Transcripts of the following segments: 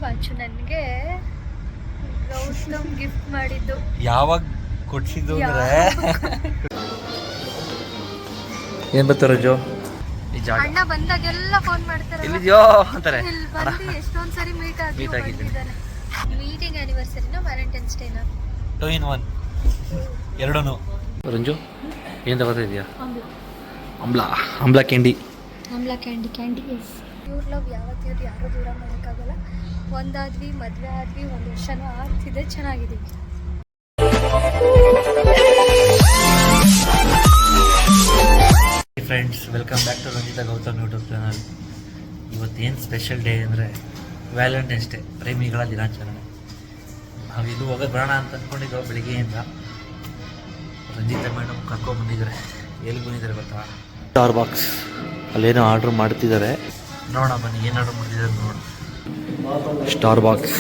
Watch ನನಗೆ Gautam gift ಮಾಡಿದ್ದು. ಯಾವಾಗ ಕೊಡ್ಸಿದ್ದು ಅಂದ್ರೆ ಏನ್ ಬರ್ತಾರ ಜೋ ಅಣ್ಣ ಬಂದಾಗೆಲ್ಲ ಫೋನ್ ಮಾಡ್ತಾರೆ. ಎಲ್ಲಿದ್ಯೋ ಅಂತಾರೆ. ಎಷ್ಟೊಂದ್ ಸರಿ ಮೀಟ್ ಆಗಿದ್ದಾನೆ. ಮೀಟಿಂಗ್ ಆನಿವರ್ಸರಿನ ವ್ಯಾಲೆಂಟೈನ್ಸ್ ಡೇನಾ? 2 in 1 ಎರಡೂನು. ರಂಜು ಏನ್ ತಗೋತಾ ಇದೀಯಾ? ಆಮ್ಲಾ ಕ್ಯಾಂಡಿ. ಪ್ಯೂರ್ ಲವ್ ಯಾವತ್ತಿದ್ರು ಯಾರು ದೂರ ಮಾಡೋಕ್ಕಾಗಲ್ಲ. ಒಂದಾದ್ವಿ, ಮದುವೆ ಆದ್ವಿ, 1 ವರ್ಷನೂ ಆಗ್ತಿದೆ, ಚೆನ್ನಾಗಿದ್ದೀವಿ. Friends, welcome back to Ranjitha Gautam YouTube channel. ಇವತ್ತೇನು ಸ್ಪೆಷಲ್ ಡೇ ಅಂದರೆ ವ್ಯಾಲೆಂಟೈನ್ಸ್ ಡೇ, ಪ್ರೇಮಿಗಳ ದಿನಾಚರಣೆ. ನಾವು ಇದು ಹೋಗೋದು ಬರೋಣ ಅಂತ ಅಂದ್ಕೊಂಡಿದ್ದೆವು ಬೆಳಿಗ್ಗೆಯಿಂದ. ರಂಜಿತಾ ಮೇಡಮ್ ಕರ್ಕೊಂಡ್ಬಂದಿದ್ದಾರೆ. ಎಲ್ಲಿ ಬಂದಿದ್ದಾರೆ ಗೊತ್ತಾ? ಸ್ಟಾರ್ ಬಾಕ್ಸ್ ಅಲ್ಲೇನೋ ಆರ್ಡ್ರ್ ಮಾಡ್ತಿದ್ದಾರೆ. ನೋಡೋಣ ಬನ್ನಿ ಏನು ಆರ್ಡ್ರ್ ಮಾಡ್ತಿದ್ದಾರೆ ನೋಡೋಣ. ಸ್ಟಾರ್ ಬಾಕ್ಸ್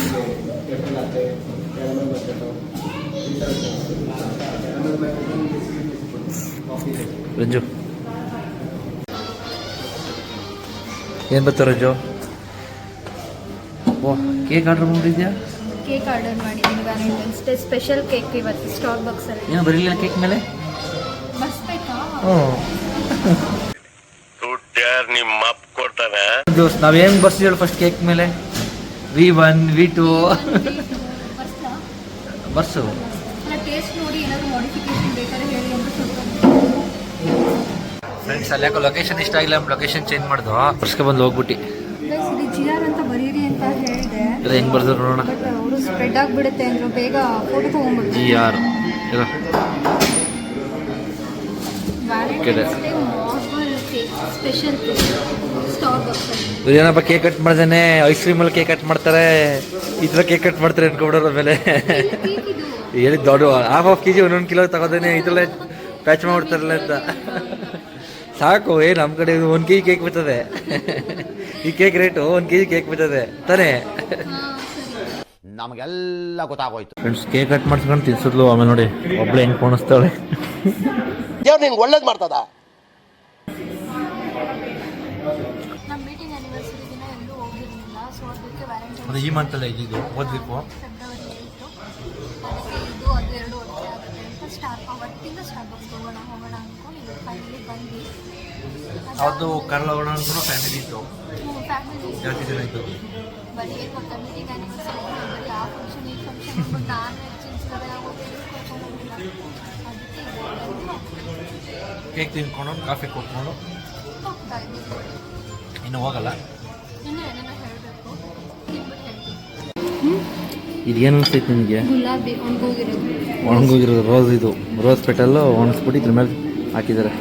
ರಂಜು ಏನು ಬರ್ತಾರೆ ರಂಜು? ಓ, ಕೇಕ್ ಆರ್ಡರ್ ಮಾಡಿದ್ಯಾ? ಕೇಕ್ ಆರ್ಡರ್ ಮಾಡಿದ್ದೀನಿ, ವ್ಯಾಲೆಂಟೈನ್ಸ್ ಡೇ ಸ್ಪೆಷಲ್ ಕೇಕ್ ಇವತ್ತು ಸ್ಟಾರ್ ಬಾಕ್ಸ್ ಅಲ್ಲಿ. ಏನು ಬರಲಿಲ್ಲ ಕೇಕ್ ಮೇಲೆ? ಬರ್ಸ್ಬೇಕಾ? ನಾವೇನು ಬರ್ಸಿದೇಳು ಫಸ್ಟ್ ಕೇಕ್ ಮೇಲೆ? V1 V2 ಬರ್ಸು. ಟೇಸ್ಟ್ ನೋಡಿ ಏನಾದ್ರು ಮಾಡಿಫಿಕೇಶನ್ ಬೇಕಾದ್ರೆ ಹೇಳಿ ಅಂತ ಫ್ರೆಂಡ್ಸ್, ಅಲ್ಲಿ ಯಾಕೋ ಲೊಕೇಶನ್ ಇಷ್ಟ ಆಗಿಲ್ಲ, ಲೊಕೇಶನ್ ಚೇಂಜ್ ಮಾಡ್ದು ಬರ್ಸ್ಕೊ ಬಂದು ಹೋಗ್ಬಿಟ್ಟು. GR ಅಂತ ಬರೀರಿ ಅಂತ ಹೇಳಿದೆ. ಹೆಂಗ್ ಬರ್ದ್ರು ನೋಡೋಣ. ಅವರು ಸ್ಪ್ರೆಡ್ ಆಗಿಬಿಡುತ್ತೆ ಅಂದ್ರು, ಬೇಗ ಫೋಟೋ ತಗೊಂಡ್ಬಿಟ್ಟು. GR special star box. ಏನಪ್ಪ ಕೇಕ್ ಕಟ್ ಮಾಡ್ದೇನೆ ಐಸ್ ಕ್ರೀಮಲ್ಲಿ ಕೇಕ್ ಕಟ್ ಮಾಡ್ತಾರೆ, ಈ ಥರ ಕೇಕ್ ಕಟ್ ಮಾಡ್ತಾರೆ ಅನ್ಕೊಬಿಡೋರ ಮೇಲೆ. ಹೇಳಿ ದೊಡ್ಡ ಹಾಫ್ ಕೆಜಿ 1 ಕಿಲೋ ತಗೋದೇನೆ ಈ ಥರ ಪ್ಯಾಚ್ ಮಾಡ್ಬಿಡ್ತಾರಲ್ಲ ಅಂತ. ಸಾಕು, ನಮ್ಮ ಕಡೆ 1 kg ಕೇಕ್ ಬರ್ತದೆ. ಈ ಕೇಕ್ ರೇಟು 1 kg ಕೇಕ್ ಬರ್ತದೆ ತಾನೇ? ನಮಗೆಲ್ಲ ಗೊತ್ತಾಗೋಯ್ತು. ಫ್ರೆಂಡ್ಸ್, ಕೇಕ್ ಕಟ್ ಮಾಡ್ಸ್ಕೊಂಡು ತಿನ್ಸಿದ್ಲು. ಆಮೇಲೆ ನೋಡಿ ಒಬ್ಳೆ ಹೆಂಗೆ ಪೋಣಿಸ್ತಾಳೆ. ದೇವ್ರು ನಿಂಗೆ ಒಳ್ಳೇದು ಮಾಡ್ತದ. ನಮ್ಮ ಮೀಟಿಂಗ್ ಆನಿವರ್ಸರಿ ದಿನ ಎಲ್ಲೂ ಹೋಗಿರಲಿಲ್ಲ, ಸೊ ಅದಕ್ಕೆ ವ್ಯಾಲೆಂಟೈನ್ಸ್ ಅದು ಈ ಮಂತಲ್ಲೇ ಇದ್ದಿದ್ದು, ಓದಬೇಕು. ಫೆಬ್ರವರಿ 8 ಅದಕ್ಕೆ ಇದು ಅದು 2 ವರ್ಷ ಆಗುತ್ತೆ ಅಂತ ಸ್ಟಾರ್ ಬಾಕ್ಸ್ ಹೋಗೋಣ ಅಂದ್ಕೊಂಡು ಇವತ್ತು ಫೈನಲಿ ಬಂದ್ವಿ. ಅದು ಕರ್ಲ ಹೋಗೋಣ ಅಂದ್ಕೊಂಡು ಫ್ಯಾಮಿಲಿ ಇತ್ತು. ಫ್ಯಾಮಿಲಿ ಜಾಸ್ತಿ ಜನ ಇತ್ತು. ಬರೀ ಏನು ಗೊತ್ತಾ, ಮೀಟಿಂಗ್ ಆನಿವರ್ಸರಿ ಬರೀ ಆ ಫಂಕ್ಷನ್ ಈ ಫಂಕ್ಷನ್ ಅಂದ್ಕೊಂಡು ನಾನು ಚಿನ್ಸ್ತಾರೆ ಕರ್ಕೊಂಡೋಗಿಲ್ಲ. ಅದಕ್ಕೆ ಕೇಕ್ ತಿನ್ಕೊಂಡು ಕಾಫಿ ಕೊಟ್ಕೊಂಡು ಹೋಗ್ತಾ ಇದ್ದೀವಿ. ಇನ್ನು ಹೋಗಲ್ಲ. ಇನ್ನೂ ಏನೇನೋ ಹೇಳಬೇಕು, ತಿನ್ಬಿಟ್ಟು ಹೇಳ್ತೀನಿ. ಇದೇನು ಅನಿಸ್ತೈತೆ ನಿಮಗೆ? ಗುಲಾಬಿ ಒಣಗೋಗಿರೋದು ರೋಸ್ ಪೆಟಲ್ಲು ಒಣಗಿಸ್ಬಿಟ್ಟು ಇದ್ರ ಮೇಲೆ ಹಾಕಿದ್ದಾರೆ.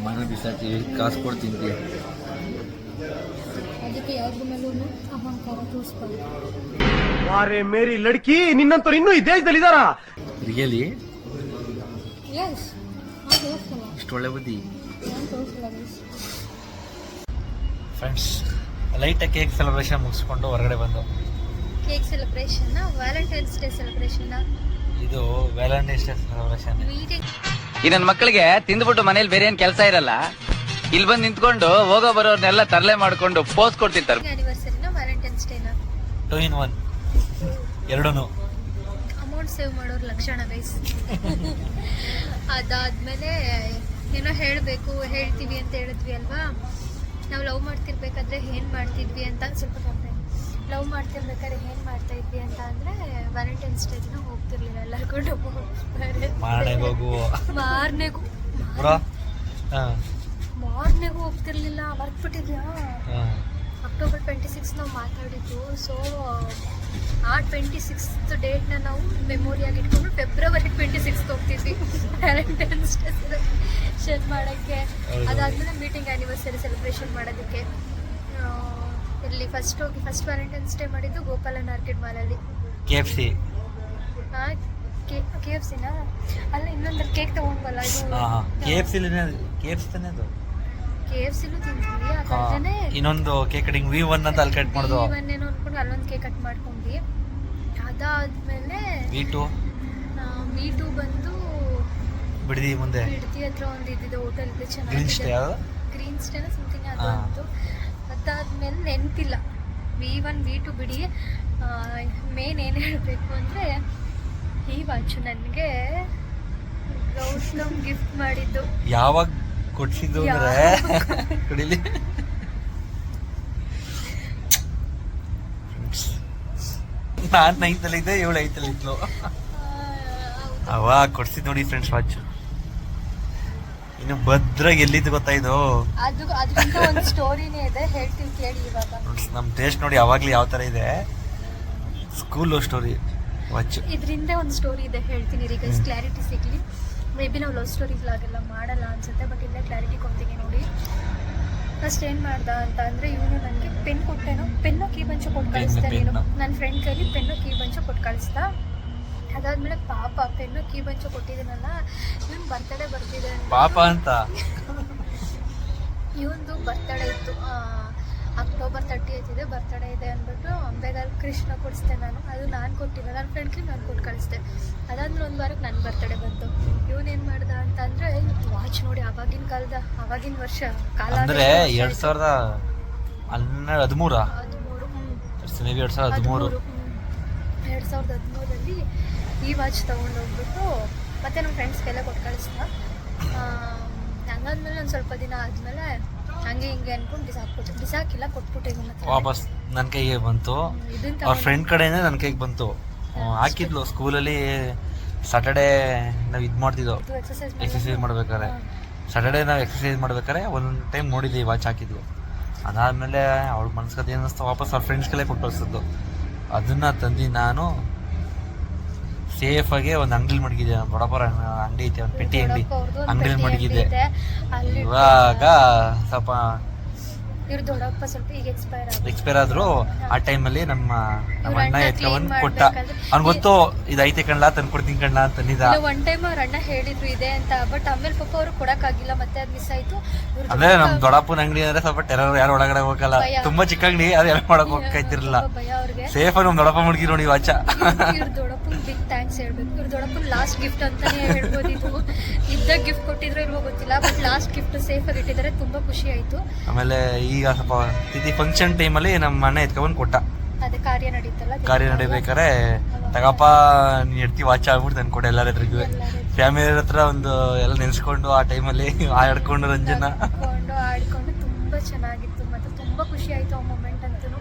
ಮನೆ ಬಿಸಾಕಿ ಕಾಸು ಕೊಟ್ಟು ತಿಂತೀವಿ. ಅದಕ್ಕೆ ಯಾವ್ದ್ರ ಮೇಲೂ ಅಹಂಕಾರ ತೋರಿಸ್ಬಾರ್ದು. ವಾರೇ ಮೇರಿ ಲಡ್ಕಿ, ನಿನ್ನಂತವ್ರು ಇನ್ನೂ ಈ ದೇಶದಲ್ಲಿ ಇದಾರ? ರಿಯಲಿ ಎಸ್, ಇಷ್ಟು ಒಳ್ಳೆ ಬುದ್ಧಿ. ನಾನು ತೋರಿಸಿಲ್ಲ. ಫ್ರೆಂಡ್ಸ್, ಲೈಟಾಗಿ ಕೇಕ್ ಸೆಲೆಬ್ರೇಷನ್ ಮುಗಿಸ್ಕೊಂಡು ಹೊರಗಡೆ ಬಂದು. Cake celebration, Valentine's day celebration. ಇದು ವ್ಯಾಲೆಂಟೈನ್ಸ್ ಡೇ ಸೆಲೆಬ್ರೇಷನ್. ಮೀಟಿಂಗ್ ಈ ನನ್ನ ಮಕ್ಕಳಿಗೆ ತಿಂದ್ಬಿಟ್ಟು ಮನೇಲಿ ಬೇರೆ ಏನ್ ಕೆಲಸ ಇರಲ್ಲ, ಇಲ್ಲಿ ಬಂದು ನಿಂತ್ಕೊಂಡು ಹೋಗೋ ಬರೋರ್ನೆಲ್ಲ ತರಲೆ ಮಾಡ್ಕೊಂಡು ಪೋಸ್ ಕೊಡ್ತಿರ್ತಾರೆ. ಆನಿವರ್ಸರಿನ ವ್ಯಾಲೆಂಟೈನ್ಸ್ ಡೇನ 2 in 1 ಎರಡೂನು. ಅಮೌಂಟ್ ಸೇವ್ ಮಾಡೋರು ಲಕ್ಷಣ ಗೈಸ್. ಅದಾದ್ಮೇಲೆ ಏನೋ ಹೇಳ್ತೀವಿ ಅಂತ ಹೇಳಿದ್ವಿ ಅಲ್ವಾ. ನಾವು ಲವ್ ಮಾಡ್ತಿರ್ಬೇಕಾದ್ರೆ ಏನ್ ಮಾಡ್ತಿದ್ವಿ ಅಂತ ಸ್ವಲ್ಪ ಲವ್ ಮಾಡ್ತಿರ್ಬೇಕಾದ್ರೆ ಏನ್ ಮಾಡ್ತಾ ಇದ್ವಿ ಅಂತ ಅಂದ್ರೆ ವ್ಯಾಲೆಂಟೈನ್ಸ್ ಡೇ ದಿನ ಹೋಗ್ತಿರ್ಲಿಲ್ಲ, ಎಲ್ಲರೂ ಮಾರ್ನೆಗೂ ಹೋಗ್ತಿರ್ಲಿಲ್ಲ. ಮರ್ತ್ಬಿಟ್ಟಿದ್ಯಾ? ಅಕ್ಟೋಬರ್ 26 ನಾವು ಮಾತಾಡಿದ್ದು. ಸೊ ಆ 26th ಡೇಟ್ನ ನಾವು ಮೆಮೊರಿಯಾಗಿ ಇಟ್ಕೊಂಡು ಫೆಬ್ರವರಿ 26 ಹೋಗ್ತಿದ್ವಿ ವ್ಯಾಲೆಂಟೈನ್ಸ್ ಡೇ ಸೆಲೆಬ್ರೇಷನ್ ಮಾಡೋಕ್ಕೆ. ಅದಾದ್ಮೇಲೆ ಮೀಟಿಂಗ್ ಆನಿವರ್ಸರಿ ಸೆಲೆಬ್ರೇಷನ್ ಮಾಡೋದಕ್ಕೆ ಇಲ್ಲಿ ಫಸ್ಟ್ ವ್ಯಾಲೆಂಟೈನ್ಸ್ ಡೇ ಮಾಡಿದ್ದು ಗೋಪಾಲನ್ ಆರ್ಕಿಡ್ ಮಾಲಲ್ಲಿ. KFC KFCನಾ? ಅಲ್ಲ, ಇನ್ನೊಂದು ಕೇಕ್ ತಗೊಂಡ್ಬಲ್ಲ ಇದು. KFCಲೂ ತಿಂದ್ವಿ. ಅದಾದ್ಮೇಲೆ ಇನ್ನೊಂದು ಕೇಕ್ ಕಟಿಂಗ್ V1 ಅಂತ ಅಲ್ಲಿ ಕಟ್ ಮಾಡೋದು. V1 ಏನೋ ಅನ್ಕೊಂಡು ಅಲ್ಲೊಂದು ಕೇಕ್ ಕಟ್ ಮಾಡ್ಕೊಂಡ್ವಿ. ಅದಾದ್ಮೇಲೆ V2 ಬಂದು ಬಿಡದಿ ಮುಂದೆ ಬಿಡದಿ ಹತ್ರ ಒಂದು ಇದ್ದಿದ್ದು ಹೋಟೆಲ್ ಇದೆ, ಗ್ರೀನ್ ಸ್ಟೇ ಗ್ರೀನ್ ಸ್ಟೇನ ಸಮಥಿಂಗ್ ಅದು. ಅದಾದ್ಮೇಲೆ ನೆನಪಿಲ್ಲ V1 V2 ಬಿಡಿ, ಮೇನ್ ಏನು ಹೇಳಬೇಕು ಅಂದರೆ ಈ ವಾಚು ನನಗೆ ಗೌತಮ್ ಗಿಫ್ಟ್ ಮಾಡಿದ್ದು. ಯಾವಾಗ ಕೊಡ್ಸಿದ್ದು ಅಂದ್ರೆ ಕುಡಿಲಿ. ನಾನು 9th ಇದ್ದೆ, ಇವಳು 8th ಇದ್ಲು. ಅವಾಗ ಕೊಡ್ಸಿದ್ ನೋಡಿ ಫ್ರೆಂಡ್ಸ್ ವಾಚ್. ಇನ್ನು ಭದ್ರಾಗಿ ಎಲ್ಲಿದ್ದು ಗೊತ್ತಾ ಇದು? ಅದರಿಂದ ಒಂದು ಸ್ಟೋರಿನೇ ಇದೆ, ಹೇಳ್ತೀನಿ ಕೇಳಿ ಇವಾಗ. ನಮ್ ಟೇಸ್ಟ್ ನೋಡಿ ಅವಾಗ್ಲೇ ಯಾವ ತರ ಇದೆ, ಸ್ಕೂಲ್ ಸ್ಟೋರಿ ವಾಚ್. ಇದರಿಂದ ಒಂದು ಸ್ಟೋರಿ ಇದೆ, ಹೇಳ್ತೀನಿ ಈಗ ಕ್ಲಾರಿಟಿ ಸಿಗ್ಲಿ. ಮೇ ಬಿ ನಾವು ಲವ್ ಸ್ಟೋರಿ ವ್ಲಾಗೆಲ್ಲ ಮಾಡಲ್ಲ ಅನ್ಸುತ್ತೆ, ಬಟ್ ಇಲ್ಲೇ ಕ್ಲಾರಿಟಿ ಕೊಡ್ತೀನಿ ನೋಡಿ. ಫಸ್ಟ್ ಏನು ಮಾಡ್ದ ಅಂತ ಅಂದರೆ, ಇವನು ನನಗೆ ಪೆನ್ ಕೊಟ್ಟೇನೋ, ಪೆನ್ನು ಕೀ ಬಂಚು ಕೊಟ್ಟು ಕಳಿಸ್ತಾ. ನೀನು ನನ್ನ ಫ್ರೆಂಡ್ ಕೈಲಿ ಪೆನ್ನು ಕೀ ಬಂಚು ಕೊಟ್ಟು ಕಳಿಸ್ತಾ. ಅದಾದ್ಮೇಲೆ ಪಾಪ ಪೆನ್ನು ಕೀ ಬಂಚು ಕೊಟ್ಟಿದ್ದೀನಲ್ಲ, ಇವನು ಬರ್ತಡೇ ಬರ್ತಿದೆ ಪಾಪ ಅಂತ. ಇವಂದು ಬರ್ತಡೇ ಇತ್ತು, ಅಕ್ಟೋಬರ್ 30th ಇದೆ, ಬರ್ತಡೇ ಇದೆ ಅಂದ್ಬಿಟ್ಟು ಅಂಬೆಗಾಲ್ ಕೃಷ್ಣ ಕೊಡಿಸ್ದೆ ನಾನು. ಅದು ನಾನು ಕೊಟ್ಟಿಲ್ಲ, ನನ್ನ ಫ್ರೆಂಡ್ಗೆ ನಾನು ಕೊಟ್ಟು ಕಳಿಸ್ದೆ. ಅದಾದ್ಮೇಲೆ ಒಂದು ವಾರಕ್ಕೆ ನನ್ನ ಬರ್ತಡೇ ಬಂತು. ಇವನೇನು ಮಾಡ್ದ ಅಂತ ಅಂದರೆ, ವಾಚ್ ನೋಡಿ ಆವಾಗಿನ ಕಾಲದ, ಆವಾಗಿನ ವರ್ಷ ಕಾಲ ಅಂದ್ರೆ 2013 ಮೇ ಬಿ 2013. 2013 ಈ ವಾಚ್ ತೊಗೊಂಡೋಗ್ಬಿಟ್ಟು ಮತ್ತೆ ನಮ್ಮ ಫ್ರೆಂಡ್ಸ್ಗೆಲ್ಲ ಕೊಟ್ಟು ಕಳಿಸ್ದ. ಹಂಗಾದ್ಮೇಲೆ ಒಂದು ಸ್ವಲ್ಪ ದಿನ ಆದಮೇಲೆ ಹಂಗೆ ಹಿಂಗೆ ಅನ್ಕೊಂಡು ಬಿಸಾಕಿಲ್ಲ, ಕೊಟ್ಬಿಟ್ಟಿದ್ದೀನಿ. ವಾಪಸ್ ನನ್ನ ಕೈಗೆ ಬಂತು, ಅವ್ರ ಫ್ರೆಂಡ್ ಕಡೆಯಿಂದ ನನ್ನ ಕೈಗೆ ಬಂತು. ಹಾಕಿದ್ಲು ಸ್ಕೂಲಲ್ಲಿ. ಸಾಟರ್ಡೇ ನಾವು ಇದು ಮಾಡ್ತಿದ್ದೋ ಎಕ್ಸಸೈಸ್ ಮಾಡ್ಬೇಕಾರೆ. ಸಾಟರ್ಡೇ ನಾವು ಎಕ್ಸಸೈಸ್ ಮಾಡ್ಬೇಕಾರೆ ಒಂದು ಟೈಮ್ ನೋಡಿದ್ವಿ ವಾಚ್ ಹಾಕಿದ್ಲು. ಅದಾದಮೇಲೆ ಅವಳ ಮನ್ಸ್ಕತೆ ಏನಿಸ್ತು, ವಾಪಸ್ ಅವ್ರ ಫ್ರೆಂಡ್ಸ್ಗೆಲ್ಲೇ ಕೊಟ್ಟು ಕಳಿಸಿದ್ದು. ಅದನ್ನು ತಂದು ನಾನು ಸೇಫಾಗಿ ಒಂದು ಅಂಗಡಿಲಿ ಮಡಗಿದ್ದೆ. ನಮ್ಮ ದೊಡ್ಡಪ್ಪರ ಅಂಗಡಿ ಐತೆ, ಒಂದು ಪೆಟ್ಟಿ ಅಂಗಡಿಲಿ ಮಡಗಿದ್ದೆ. ಇವಾಗ ಸ್ವಲ್ಪ ಇವ್ರ ದೊಡ್ಡಪ್ಪ ಸ್ವಲ್ಪ ಈಗ ಎಕ್ಸ್ಪೈರ್ ಆದ್ರು. ಆ ಟೈಮಲ್ಲಿ ನಮ್ಮ ಅಣ್ಣ ಎತ್ಕೊಂಡ್ ಕೊಟ್ಟ. ಅವ್ನ್ ಗೊತ್ತು ಇದೈತೆ ಕಣ್ಲಾ, ತಂದು ಕೊಡ್ತೀನಿ ಕಣ್ಲಾ ಅಂತ ತಂದಿದ್ದ. ಒನ್ ಟೈಮ್ ಅವ್ರ ಅಣ್ಣ ಹೇಳಿದ್ರು ಇದೆ ಅಂತ, ಬಟ್ ಆಮೇಲೆ ಪಾಪ ಅವ್ರು ಕೊಡಕ್ಕಾಗಿಲ್ಲ, ಮತ್ತೆ ಅದು ಮಿಸ್ ಆಯ್ತು. ಅಂದ್ರೆ ನಮ್ ದೊಡ್ಡಪ್ಪನ ಅಂಗಡಿ ಅಂದ್ರೆ ಸ್ವಲ್ಪ ಟೆರರ್, ಯಾರು ಒಳಗಡೆ ಹೋಗಲ್ಲ, ತುಂಬಾ ಚಿಕ್ಕ ಅಂಗಡಿ, ಅದು ಎಲ್ಲ ಮಾಡಕ್ ಹೋಗ್ತಿರ್ಲಿಲ್ಲ. ಭಯ ಅವ್ರಿಗೆ. ಸೇಫ್ ನಮ್ ದೊಡ್ಡಪ್ಪ ಮುಡ್ಗಿ ನೋಡಿ ವಾಚ. ಇವ್ರ ದೊಡ್ಡಪ್ಪನ್ ಬಿಗ್ ಥ್ಯಾಂಕ್ಸ್ ಹೇಳ್ಬೇಕು. ಇವ್ರ ದೊಡ್ಡಪ್ಪನ್ ಲಾಸ್ಟ್ ಗಿಫ್ಟ್ ಅಂತಾನೆ ಹೇಳ್ಬೋದು ಇದು. ಇದ್ದಾಗ ಗಿಫ್ಟ್ ಕೊಟ್ಟಿದ್ರು ಇಲ್ವೋ ಗೊತ್ತಿಲ್ಲ, ಬಟ್ ಲಾಸ್ಟ್ ಗಿಫ್ಟ್ ಸೇಫ್ ಆಗಿ ಇಟ್ಟಿದ್ದಾರೆ, ತುಂಬಾ ಖುಷಿ ಆಯ್ತು. ಆಮೇಲೆ ಈಗ ಸ್ವಲ್ಪ ತಿಥಿ ಫಂಕ್ಷನ್ ಟೈಮಲ್ಲಿ ನಮ್ಮ ಅಣ್ಣ ಎತ್ಕೊಂಡ್ ಕೊಟ್ಟ. ಅದೇ ಕಾರ್ಯ ನಡಿಬೇಕಾರೆ ತಗಪ್ಪ ನೀನ್ ಎಡ್ತಿ ವಾಚ್ ಆಗ್ಬಿಟ್ಟು ತಂದ್ಕೊಟ್ಟೆ ಎಲ್ಲರ ಹತ್ರಗೂ. ಫ್ಯಾಮಿಲಿ ಹತ್ರ ಒಂದು ಎಲ್ಲ ನೆನ್ಸ್ಕೊಂಡು ಆ ಟೈಮಲ್ಲಿ ಆಡ್ಕೊಂಡು ರಂಜನ ಆಡ್ಕೊಂಡು ತುಂಬಾ ಚೆನ್ನಾಗಿತ್ತು. ಮತ್ತೆ ತುಂಬಾ ಖುಷಿ ಆಯ್ತು ಆ ಮೊಮೆಂಟ್ ಅಂತೂ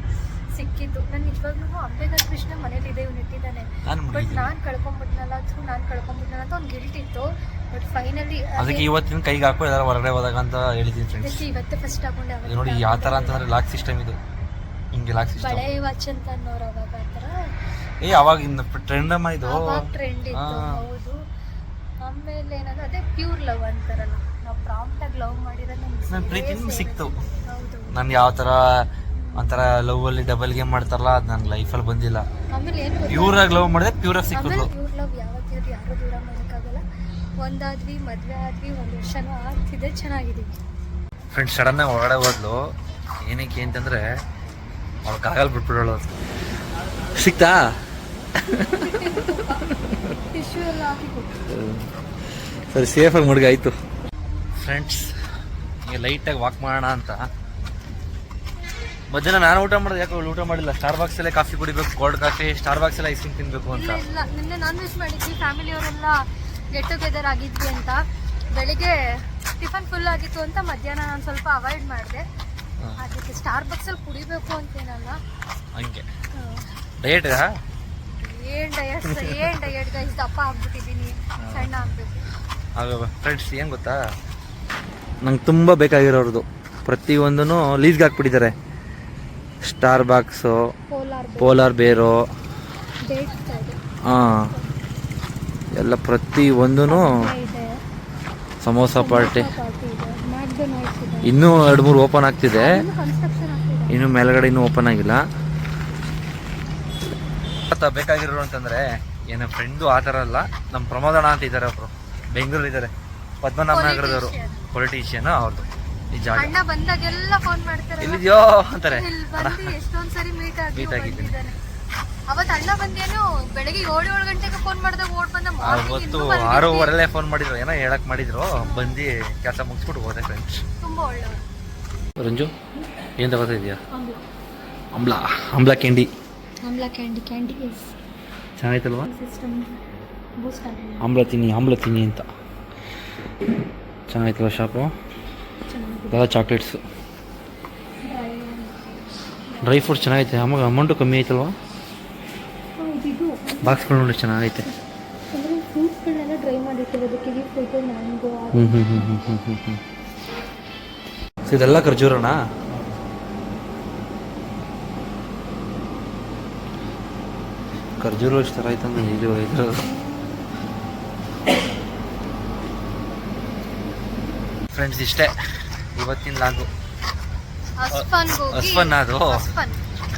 ಸಿಕ್ಕಿದ್ದು. ನಾನು ನಿಜವಾಗ್ಲೂ ಅಂಬೇಗಾಲ್ ಕೃಷ್ಣ ಮನೇಲಿ ಇದೆ, ಇವ್ನು ಇಟ್ಟಿದ್ದಾನೆ, ಬಟ್ ನಾನು ಕಳ್ಕೊಂಡ್ಬಿಟ್ನಲ್ಲ ಅಂತ ಒಂದು ಗಿಲ್ಟ್ ಇತ್ತು. ಬಟ್ ಫೈನಲಿ ಅದಕ್ಕೆ ಇವತ್ತಿನ ಕೈಗೆ ಹಾಕೋ ಎಲ್ಲರೂ ಹೊರಗಡೆ ಹೋದಾಗ ಅಂತ ಹೇಳಿದ್ದೀನಿ ಫ್ರೆಂಡ್ಸ್. ಇವತ್ತೇ ಫಸ್ಟ್ ಹಾಕೊಂಡೆ. ನೋಡಿ ಯಾವ ತರ ಅಂತಂದ್ರೆ ಲಾಕ್ ಸಿಸ್ಟಮ್ ಇದು, ಹಿಂಗೆ ಲಾಕ್ ಸಿಸ್ಟಮ್. ಬಳೆ ವಾಚ್ ಅಂತ ಅನ್ನೋರು ಅವಾಗ ಆ ಥರ ಅವಾಗ ಟ್ರೆಂಡ್ ಅಮ್ಮ ಇದು, ಟ್ರೆಂಡ್ ಇತ್ತು. ಹೌದು. ಆಮೇಲೆ ಏನಂದ್ರೆ ಅದೇ ಪ್ಯೂರ್ ಲವ್ ಅಂತಾರಲ್ಲ, ನಾವು ಪ್ರಾಂಪ್ಟ್ ಆಗಿ ಲವ್ ಮಾಡಿರೋದು ನನ್ನ ಪ್ರೀತಿನೂ ಸಿಕ್ತು. ಹೌದು. ನಾನು ಯಾವ ಥರ ಒಂಥರ ಲವ್ ಅಲ್ಲಿ ಡಬಲ್ ಗೇಮ್ ಮಾಡ್ತಾರಲ್ಲ, ಅದು ನನ್ನ ಲೈಫಲ್ಲಿ ಬಂದಿಲ್ಲ. ಆಮೇಲೆ ಏನು ಪ್ಯೂರಾಗಿ ಲವ್ ಮಾಡಿದೆ, ಪ್ಯೂರಾಗಿ ಸಿಕ್ಕಿದ್ರು. ಪ್ಯೂರ್ ಲವ್ ಯಾವತ್ತಿದ್ರು ಯಾರು ದೂರ ಮಾಡೋಕ್ಕಾಗಲ್ಲ. ಒಂದಾದ್ವಿ, ಮದುವೆ ಆದ್ವಿ, 1 ವರ್ಷನೂ ಆಗ್ತಿದೆ, ಚೆನ್ನಾಗಿದ್ದೀವಿ. ಫ್ರೆಂಡ್ಸ್ ಸಡನ್ನಾಗಿ ಹೊರಗಡೆ ಹೋದ್ಲು. ಏನಕ್ಕೆ ಅಂತಂದರೆ ಅವಳು ಕಾಗಲ್ ಬಿಟ್ಬಿಡೋಳು. ಸಿಕ್ತಾ ಟಿಶ್ಯೂ ಎಲ್ಲ ಹಾಕಿ ಕೊಟ್ಟು. ಸರಿ, ಸೇಫಾಗಿ ಮುಡುಗ ಆಯಿತು. ಫ್ರೆಂಡ್ಸ್ ಈಗ ಲೈಟಾಗಿ ವಾಕ್ ಮಾಡೋಣ ಅಂತ. ಮಧ್ಯಾಹ್ನ ನಾನು ಊಟ ಮಾಡೋದು, ಯಾಕೆ ಊಟ ಮಾಡಿಲ್ಲ. ಸ್ಟಾರ್ ಬಾಕ್ಸಲ್ಲೇ ಕಾಫಿ ಕುಡಿಬೇಕು, ಕೋಲ್ಡ್ ಕಾಫಿ, ಸ್ಟಾರ್ ಬಾಕ್ಸಲ್ಲೇ ಐಸ್ ಕ್ರೀಮ್ ತಿನ್ನಬೇಕು ಅಂತ. ಇಲ್ಲ, ನಿನ್ನೆ ನಾನ್ ವೆಜ್ ಮಾಡಿದ್ವಿ, ಫ್ಯಾಮಿಲಿಯವರೆಲ್ಲ ಗೆಟ್ ಟುಗೆದರ್ ಆಗಿದ್ವಿ ಅಂತ. ಬೆಳಿಗ್ಗೆ ಟಿಫನ್ ಫುಲ್ ಆಗಿತ್ತು ಅಂತ ಮಧ್ಯಾಹ್ನ ನಾನು ಸ್ವಲ್ಪ ಅವಾಯ್ಡ್ ಮಾಡಿದೆ. ಅದಕ್ಕೆ ಸ್ಟಾರ್ ಬಾಕ್ಸಲ್ಲಿ ಕುಡಿಬೇಕು ಅಂತೇನಲ್ಲ, ಹಂಗೆ ಡಯಟ್ ಏನ್ ಡಯಟ್ ಗೈಸ್, ದಪ್ಪ ಆಗ್ಬಿಟ್ಟಿದ್ದೀನಿ, ಸಣ್ಣ ಆಗ್ಬೇಕು. ಫ್ರೆಂಡ್ಸ್ ಏನು ಗೊತ್ತಾ, ನಂಗೆ ತುಂಬ ಬೇಕಾಗಿರೋದು ಪ್ರತಿಯೊಂದೂ ಲೀಸ್ಗೆ ಹಾಕ್ಬಿಟ್ಟಿದ್ದಾರೆ. ಸ್ಟಾರ್ ಬಾಕ್ಸು, ಪೋಲಾರ್ ಬೇರು, ಹಾಂ ಎಲ್ಲ ಪ್ರತಿಯೊಂದೂ, ಸಮೋಸ ಪಾರ್ಟಿ, ಇನ್ನೂ 2-3 ಓಪನ್ ಆಗ್ತಿದೆ, ಇನ್ನು ಮೇಲ್ಗಡೆ ಇನ್ನೂ ಓಪನ್ ಆಗಿಲ್ಲ. ಬೇಕಾಗಿರೋ ಅಂತಂದ್ರೆ ಏನೋ ಫ್ರೆಂಡು ಆ ಥರ ಅಲ್ಲ, ನಮ್ಮ ಪ್ರಮೋದಣ್ಣ ಅಂತ ಇದ್ದಾರೆ, ಒಬ್ರು ಬೆಂಗಳೂರು ಇದ್ದಾರೆ, ಪದ್ಮನಾಭ ನಗರದವರು, ಪೊಲಿಟಿಷಿಯನ್. ಅವ್ರದ್ದು ಈ ಜಾಗ. ಅಣ್ಣ ಬಂದಾಗೆಲ್ಲ ಫೋನ್ ಮಾಡ್ತಾರೆ, ಎಲ್ಲಿದ್ಯೋ ಅಂತಾರೆ. ಎಷ್ಟೊಂದ್ ಸರಿ ಮೀಟ್ ಆಗಿದ್ದೀನಿ. ಅವತ್ತು ಅಣ್ಣ ಬಂದೇನು ಬೆಳಗ್ಗೆ 7 ಗಂಟೆಗೆ ಫೋನ್ ಮಾಡಿದಾಗ ಓಡ್ ಬಂದ. ಅವತ್ತು 6:15 ಫೋನ್ ಮಾಡಿದ್ರು, ಏನೋ ಹೇಳಕ್ ಮಾಡಿದ್ರು, ಬಂದು ಕೆಲಸ ಮುಗಿಸ್ಬಿಟ್ಟು ಹೋದೆ ಫ್ರೆಂಡ್ಸ್. ತುಂಬಾ ಒಳ್ಳೆಯವರು. ರಂಜು ಏನು ತಗೋತಾ ಇದೆಯಾ? ಆಮ್ಲ ಕ್ಯಾಂಡಿ ಆಮ್ಲ ಕ್ಯಾಂಡಿ ಚೆನ್ನಾಗೈತಲ್ವಾ? ಸಿಸ್ಟಮ್ ಬೂಸ್ಟ್ ಆಗಿದೆ. ಆಮ್ಲ ತಿನ್ನಿ ಅಂತ ಚೆನ್ನಾಗೈತಲ್ವ ಶಾಪು? ಚೆನ್ನಾಗಿದೆ. ಎಲ್ಲ ಚಾಕ್ಲೇಟ್ಸು, ಡ್ರೈ ಫ್ರೂಟ್ಸ್ ಚೆನ್ನಾಗೈತೆ. ಅಮೌಂಟು ಕಮ್ಮಿ ಐತಲ್ವಾ? ಇದು ಬಾಕ್ಸ್ಗಳು ನೋಡಿ ಚೆನ್ನಾಗೈತೆ. ಅಂದರೆ ಫ್ರೂಟ್ಸ್ಗಳನ್ನೆಲ್ಲ ಡ್ರೈ ಮಾಡಿಟ್ಟಿರೋದು, ಕಿವಿ ಫ್ರೂಟು, ಮ್ಯಾಂಗೋ. ಸೊ ಇದೆಲ್ಲ ಖರ್ಜೂರನಾ? ಖರ್ಜೂರ ಇಷ್ಟು ಥರ ಆಯ್ತಂದ್ರೆ ಇದು ಫ್ರೆಂಡ್ಸ್ ಇಷ್ಟೇ ಇವತ್ತಿನ ಲಾಗು. ಅಸ್ಫನ್ ಅದು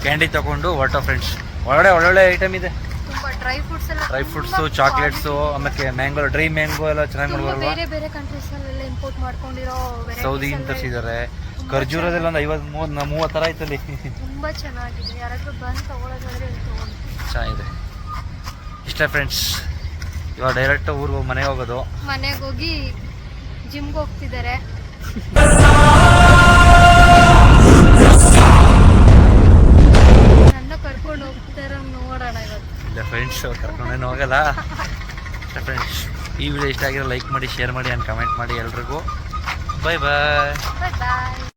ಕ್ಯಾಂಡಿ ತಗೊಂಡು ಹೊರಟೋ ಫ್ರೆಂಡ್ಸ್. ಒಳ್ಳೆ ಐಟಮ್ ಇದೆ. ತುಂಬಾ ಡ್ರೈ ಫ್ರೂಟ್ಸು, ಚಾಕ್ಲೇಟ್ಸು, ಆಮೇಲೆ ಮ್ಯಾಂಗೋ, ಡ್ರೈ ಮ್ಯಾಂಗೋ ಎಲ್ಲ ಚೆನ್ನಾಗಿ ಮಾಡ್ಬಾರ್ದು. ಬೇರೆ ಕಂಟ್ರೀಸ್ ಅಲ್ಲೆಲ್ಲ ಇಂಪೋರ್ಟ್ ಮಾಡ್ಕೊಂಡಿರೋ ಸೌದಿಯಿಂದ ತರಿಸಿದ್ದಾರೆ. ಖರ್ಜೂರದಲ್ಲಿ ಒಂದು 50-30 ಥರ ಐತಲ್ಲಿ. ತುಂಬಾ ಚೆನ್ನಾಗಿದೆ. ಯಾರಾದ್ರೂ ಬಂದು ತಗೊಳ್ಳೋದಾದ್ರೆ ತಗೊಂಡು ಚೆನ್ನಾಗಿದೆ. ಇಷ್ಟೇ ಫ್ರೆಂಡ್ಸ್, ಇವಾಗ ಡೈರೆಕ್ಟ್ ಊರಿಗೆ ಮನೆಗೆ ಹೋಗೋದು. ಮನೆಗೆ ಹೋಗಿ ಜಿಮ್ಗೆ ಹೋಗ್ತಿದ್ದಾರೆ. ನನ್ನ ಕರ್ಕೊಂಡು ಹೋಗ್ತಾರ ನೋಡೋಣ ಇವತ್ತು. ಇಲ್ಲ ಫ್ರೆಂಡ್ಸ್, ಕರ್ಕೊಂಡೇನು ಹೋಗಲ್ಲ. ಇಷ್ಟ ಫ್ರೆಂಡ್ಸ್, ಈ ವಿಡಿಯೋ ಇಷ್ಟ ಆಗಿರೋ ಲೈಕ್ ಮಾಡಿ, ಶೇರ್ ಮಾಡಿ ಆ್ಯಂಡ್ ಕಮೆಂಟ್ ಮಾಡಿ. ಎಲ್ರಿಗೂ ಬಾಯ್ ಬಾಯ್. ಬಾಯ್ ಬಾಯ್.